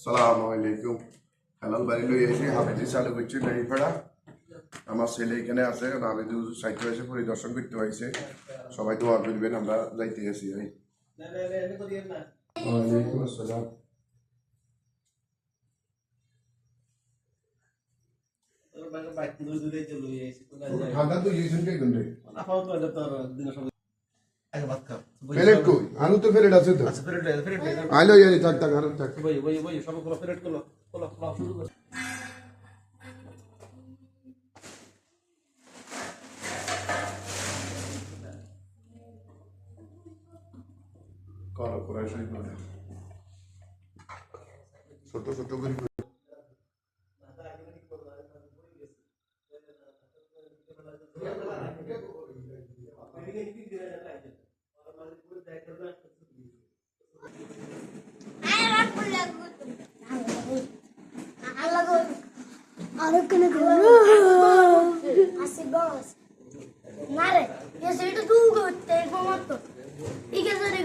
সালামু আলাইকুম। হেলাল বাড়ি লই এসে হাফিজি চালু করছি নেড়িপাড়া। আমার ছেলে এখানে আছে, হাফিজু সাহিত্য এসে পরিদর্শন করতে হয়েছে। সবাই দোয়া করবেন, আমরা যাইতে গেছি। ওয়ালাইকুম আসসালাম। ঠান্ডা তো ইয়েছেন কে কোন রে? প্লেট কই? আলু তো প্লেট আছে তো। আচ্ছা প্লেট আইলো ইয়ানি থাক থাক আর থাক। ভাই সব গুলো প্লেট গুলো শুরু কর। করো কোরআন শরীফ পড়ো। ছোট ছোট করে Así vamos. Nada, yo soy tu gusto, como tú. Y que soy